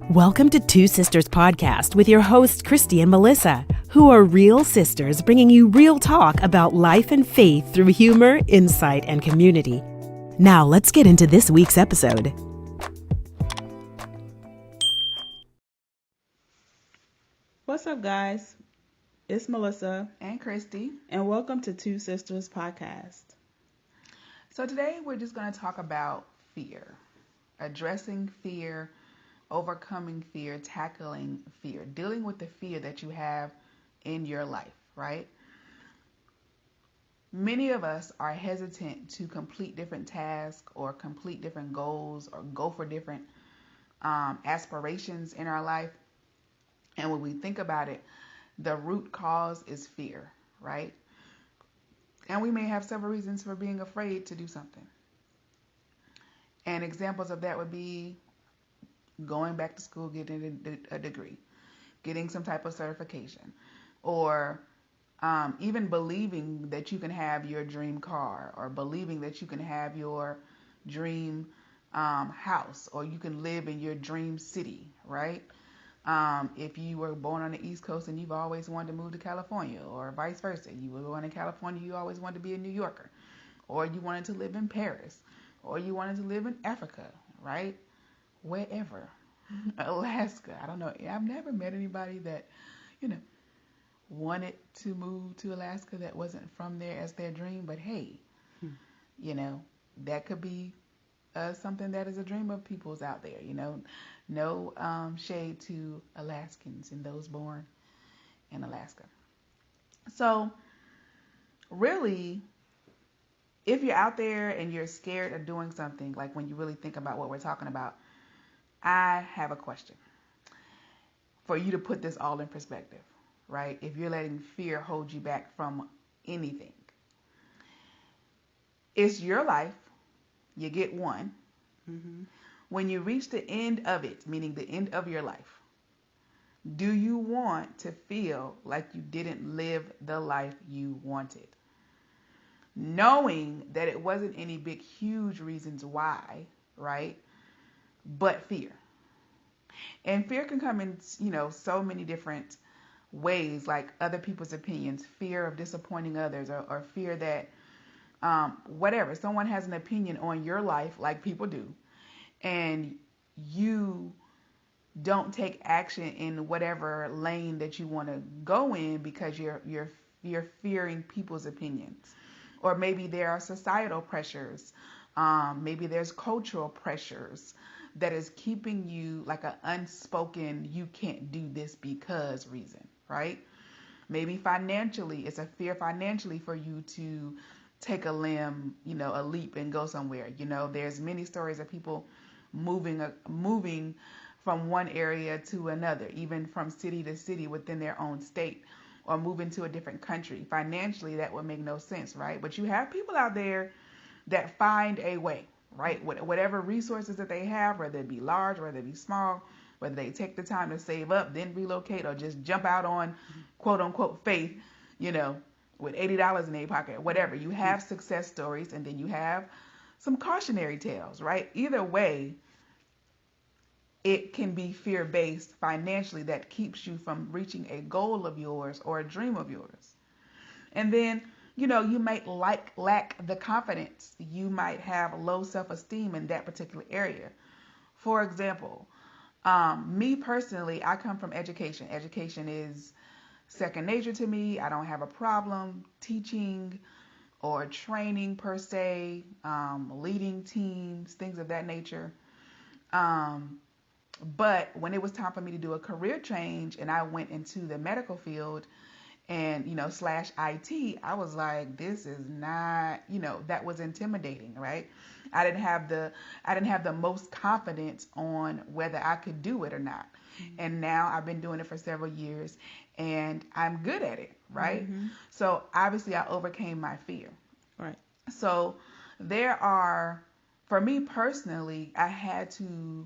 Welcome to Two Sisters Podcast with your hosts, Christy and Melissa, who are real sisters bringing you real talk about life and faith through humor, insight, and community. Now, let's get into this week's episode. What's up, guys? It's Melissa and Christy, and welcome to Two Sisters Podcast. So today we're just going to talk about fear, addressing fear, overcoming fear, tackling fear, dealing with the fear that you have in your life, right? Many of us are hesitant to complete different tasks or complete different goals or go for different aspirations in our life. And when we think about it, the root cause is fear, right? And we may have several reasons for being afraid to do something. And examples of that would be going back to school, getting a degree, getting some type of certification, or even believing that you can have your dream car, or believing that you can have your dream house, or you can live in your dream city, right? If you were born on the East Coast and you've always wanted to move to California, or vice versa, you were born in California, you always wanted to be a New Yorker, or you wanted to live in Paris, or you wanted to live in Africa, right? Wherever. Alaska. I don't know. I've never met anybody that, wanted to move to Alaska that wasn't from there as their dream. But hey, that could be something that is a dream of people's out there. No shade to Alaskans and those born in Alaska. So really, if you're out there and you're scared of doing something, like when you really think about what we're talking about, I have a question for you to put this all in perspective, right? If you're letting fear hold you back from anything, it's your life. You get one. Mm-hmm. When you reach the end of it, meaning the end of your life, do you want to feel like you didn't live the life you wanted? Knowing that it wasn't any big, huge reasons why, right? But fear. And fear can come in, so many different ways, like other people's opinions, fear of disappointing others, or fear that, whatever, someone has an opinion on your life, like people do, and you don't take action in whatever lane that you want to go in because you're fearing people's opinions. Or maybe there are societal pressures, maybe there's cultural pressures that is keeping you like an unspoken, you can't do this because reason, right? Maybe financially, it's a fear financially for you to take a leap and go somewhere. There's many stories of people moving from one area to another, even from city to city within their own state, or moving to a different country. Financially, that would make no sense, right? But you have people out there that find a way, right? Whatever resources that they have, whether it be large, whether it be small, whether they take the time to save up, then relocate, or just jump out on quote unquote faith, with $80 in their pocket, whatever. You have success stories, and then you have some cautionary tales, right? Either way, it can be fear-based financially that keeps you from reaching a goal of yours or a dream of yours. And then, you might lack the confidence. You might have low self-esteem in that particular area. For example, me personally, I come from education. Education is second nature to me. I don't have a problem teaching or training per se, leading teams, things of that nature. But when it was time for me to do a career change and I went into the medical field and, / IT, I was like, this is not, that was intimidating, right? I didn't have the most confidence on whether I could do it or not. Mm-hmm. And now I've been doing it for several years and I'm good at it, right? Mm-hmm. So obviously I overcame my fear. Right. So for me personally, I had to,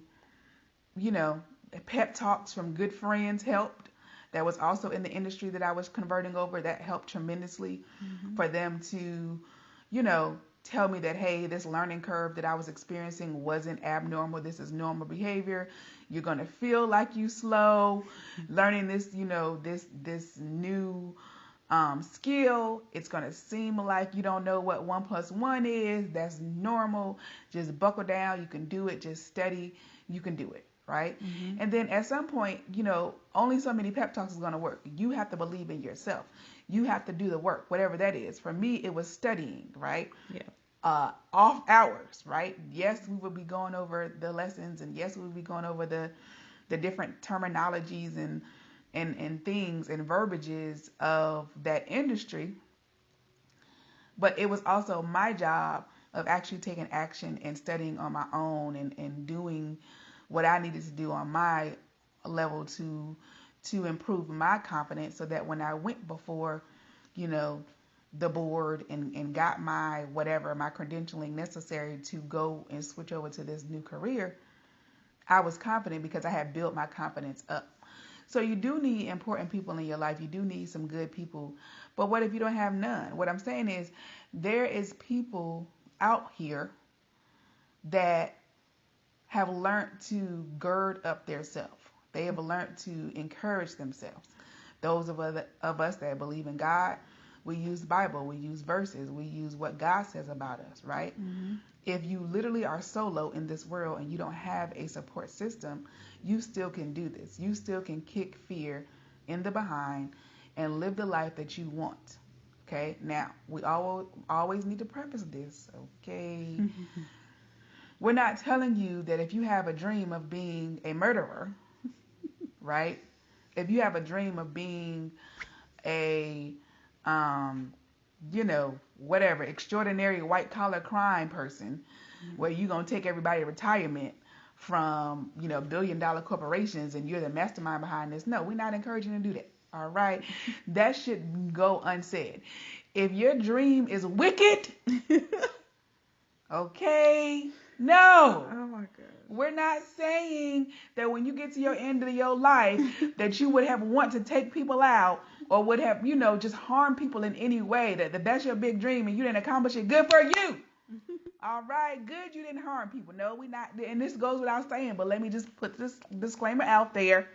pep talks from good friends helped. That was also in the industry that I was converting over. That helped tremendously for them to, tell me that, hey, this learning curve that I was experiencing wasn't abnormal. This is normal behavior. You're going to feel like you slow learning this, this new skill. It's going to seem like you don't know what 1 + 1 is. That's normal. Just buckle down. You can do it. Just steady. You can do it. Right? Mm-hmm. And then at some point, only so many pep talks is going to work. You have to believe in yourself. You have to do the work, whatever that is. For me, it was studying, right? Yeah. Off hours, right? Yes, we would be going over the lessons, and yes, we would be going over the different terminologies and things and verbiages of that industry. But it was also my job of actually taking action and studying on my own and doing what I needed to do on my level to improve my confidence, so that when I went before, the board and got my credentialing necessary to go and switch over to this new career, I was confident because I had built my confidence up. So you do need important people in your life. You do need some good people. But what if you don't have none? What I'm saying is, there is people out here that have learned to gird up their self. They have learned to encourage themselves. Those of us that believe in God, we use the Bible, we use verses, we use what God says about us, right? Mm-hmm. If you literally are solo in this world and you don't have a support system, you still can do this. You still can kick fear in the behind and live the life that you want. Okay? Now, we always need to preface this, okay? We're not telling you that if you have a dream of being a murderer, right? If you have a dream of being a, extraordinary white collar crime person, where you're going to take everybody to retirement from, $1 billion corporations and you're the mastermind behind this. No, we're not encouraging you to do that. All right. That should go unsaid. If your dream is wicked, okay, no. Oh my God. We're not saying that when you get to your end of your life that you would have want to take people out or would have, just harm people in any way. That's your big dream and you didn't accomplish it. Good for you. All right, good. You didn't harm people. No, we not. And this goes without saying, but let me just put this disclaimer out there,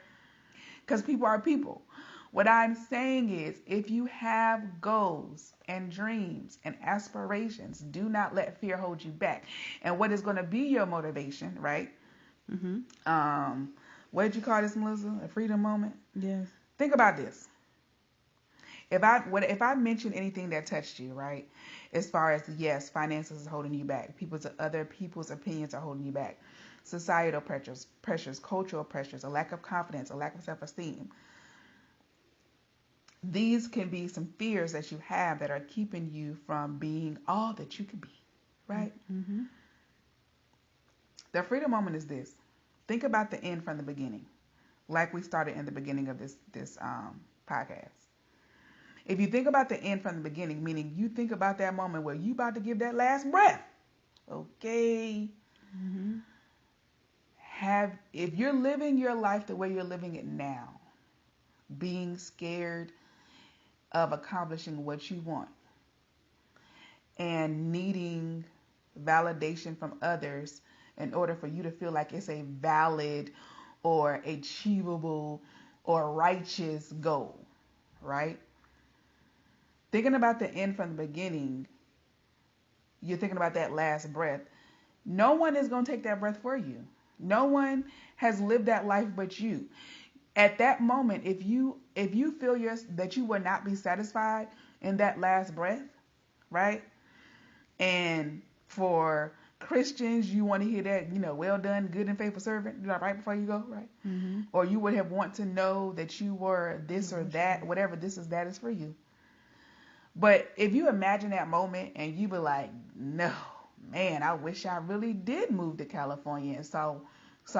because people are people. What I'm saying is, if you have goals and dreams and aspirations, do not let fear hold you back. And what is going to be your motivation, right? Mm-hmm. What did you call this, Melissa? A freedom moment? Yes. Think about this. If I mention anything that touched you, right? As far as, yes, finances is holding you back. Other people's opinions are holding you back. Societal pressures, cultural pressures, a lack of confidence, a lack of self-esteem. These can be some fears that you have that are keeping you from being all that you can be, right? Mm-hmm. The freedom moment is this. Think about the end from the beginning, like we started in the beginning of this podcast. If you think about the end from the beginning, meaning you think about that moment where you about to give that last breath, okay? Mm-hmm. If you're living your life the way you're living it now, being scared of accomplishing what you want and needing validation from others in order for you to feel like it's a valid or achievable or righteous goal, right? Thinking about the end from the beginning, you're thinking about that last breath. No one is going to take that breath for you. No one has lived that life but you. At that moment, if you feel that you will not be satisfied in that last breath, right? And for Christians, you want to hear that, well done, good and faithful servant, right before you go, right? Mm-hmm. Or you would have want to know that you were this or that, whatever this is, that is for you. But if you imagine that moment and you be like, no, man, I wish I really did move to California and saw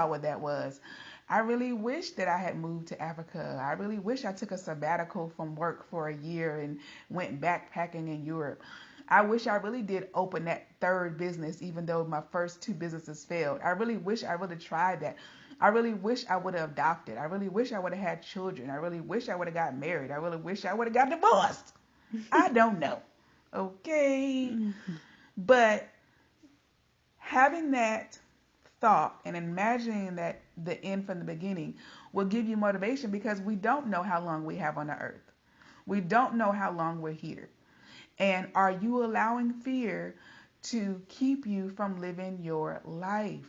what that was. I really wish that I had moved to Africa. I really wish I took a sabbatical from work for a year and went backpacking in Europe. I wish I really did open that third business, even though my first two businesses failed. I really wish I would have tried that. I really wish I would have adopted. I really wish I would have had children. I really wish I would have got married. I really wish I would have got divorced. I don't know. Okay. But having that thought and imagining that the end from the beginning will give you motivation, because we don't know how long we have on the earth. We don't know how long we're here. And are you allowing fear to keep you from living your life?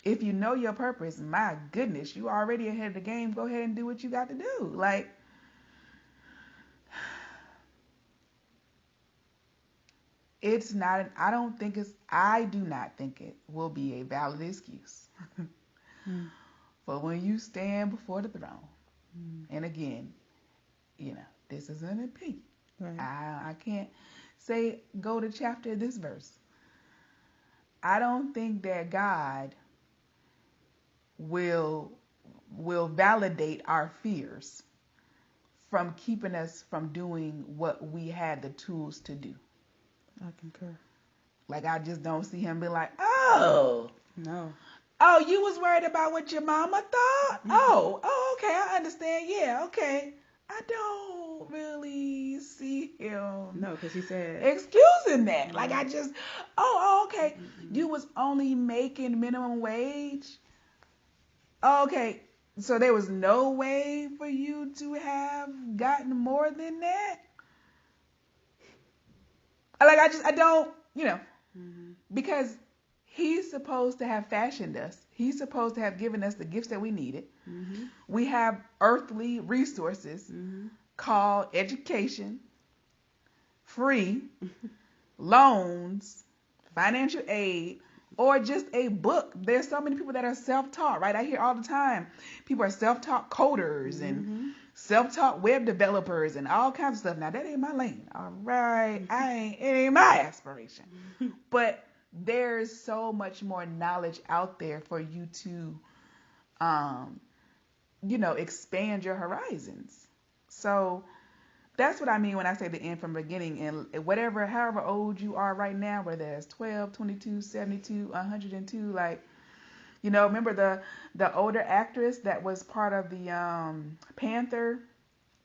If you know your purpose, my goodness, you already ahead of the game. Go ahead and do what you got to do. Like, it's not, I do not think it will be a valid excuse for when you stand before the throne. And again, this is an opinion. Right. I can't say go to chapter this verse. I don't think that God will validate our fears from keeping us from doing what we had the tools to do. I concur. Like, I just don't see him be like, oh, No. oh, you was worried about what your mama thought? Oh, okay, I understand. Yeah, okay. I don't really see him. No, because he said, excusing that. Like, I just, okay. You was only making minimum wage? Okay. So there was no way for you to have gotten more than that? Like, I don't, because he's supposed to have fashioned us. He's supposed to have given us the gifts that we needed. We have earthly resources called education, free, loans, financial aid, or just a book. There's so many people that are self-taught, right? I hear all the time people are self-taught coders and self-taught web developers and all kinds of stuff. Now, that ain't my lane, all right? It ain't my aspiration. But there's so much more knowledge out there for you to, expand your horizons. So that's what I mean when I say the end from the beginning. And however old you are right now, whether it's 12, 22, 72, 102, like, remember the older actress that was part of the Panther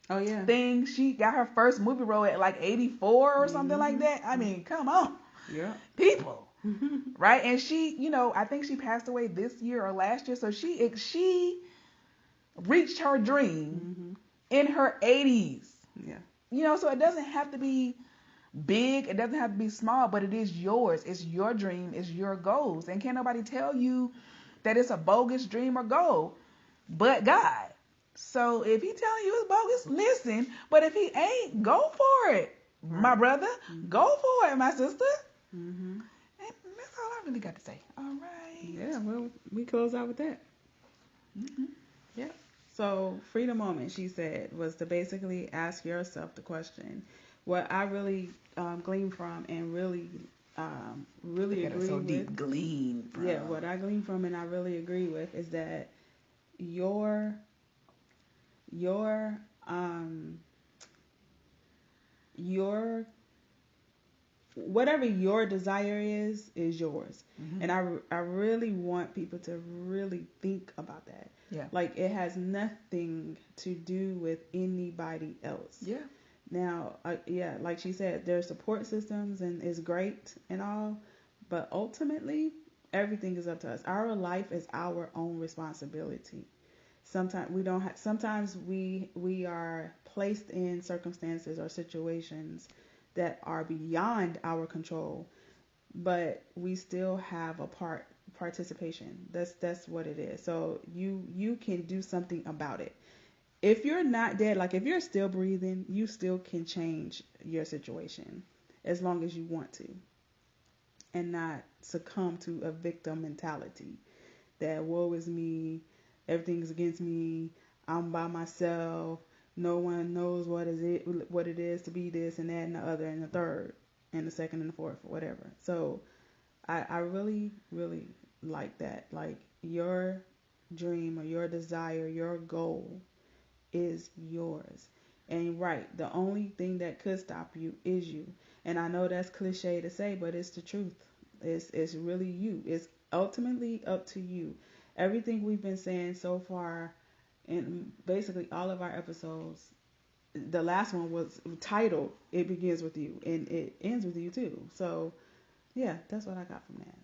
thing? She got her first movie role at like 84 or something like that. I mean, come on. Yeah. People. Right? And she, I think she passed away this year or last year. So she reached her dream in her 80s. Yeah. So it doesn't have to be big. It doesn't have to be small, but it is yours. It's your dream. It's your goals. And can't nobody tell you that it's a bogus dream or goal but God. So if he telling you it's bogus, listen. But if he ain't, go for it, my brother. Go for it, my sister. And that's all I really got to say. All right. Yeah, well, we close out with that. Yeah. So, freedom moment, she said, was to basically ask yourself the question. What I really gleaned from and really agree so with. deep glean from. Yeah, what I gleaned from and I really agree with is that your whatever your desire is yours. And I really want people to really think about that. Yeah. Like, it has nothing to do with anybody else. Yeah. Now, like she said, there's support systems and it's great and all, but ultimately everything is up to us. Our life is our own responsibility. Sometimes we don't have. Sometimes we are placed in circumstances or situations that are beyond our control, but we still have a participation. That's what it is. So you can do something about it. If you're not dead, like if you're still breathing, you still can change your situation as long as you want to, and not succumb to a victim mentality that woe is me, everything's against me, I'm by myself, no one knows what it is to be this and that and the other and the third and the second and the fourth or whatever. So I really, really like that. Like, your dream or your desire, your goal is yours. And right, the only thing that could stop you is you. And I know that's cliche to say, but it's the truth. It's really you. It's ultimately up to you. Everything we've been saying so far in basically all of our episodes, the last one was titled "It Begins with You" and it ends with you too. So yeah, that's what I got from that.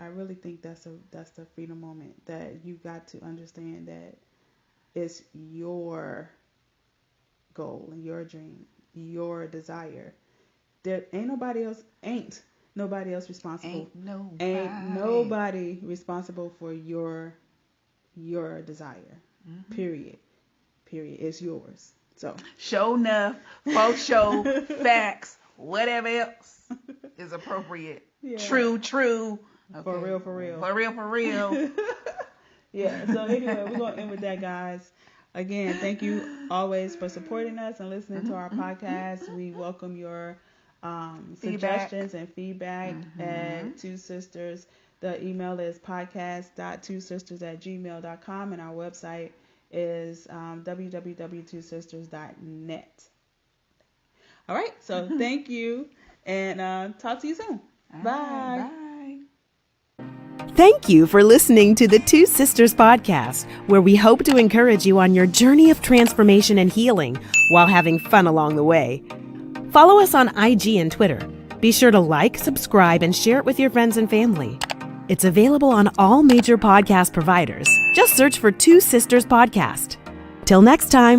I really think that's the freedom moment, that you got to understand that it's your goal and your dream, your desire. There ain't nobody else responsible. Ain't nobody responsible for your desire. Period. It's yours. So show enough, folks show, facts, whatever else is appropriate. Yeah. True. Okay. For real. For real. Yeah. So anyway, we're gonna end with that, guys. Again, thank you always for supporting us and listening to our podcast. We welcome your suggestions and feedback at Two Sisters. The email is podcast.twosisters@gmail.com, and our website is www.twosisters.net. All right, so thank you, and talk to you soon. Bye. Thank you for listening to the Two Sisters Podcast, where we hope to encourage you on your journey of transformation and healing while having fun along the way. Follow us on IG and Twitter. Be sure to like, subscribe, and share it with your friends and family. It's available on all major podcast providers. Just search for Two Sisters Podcast. Till next time.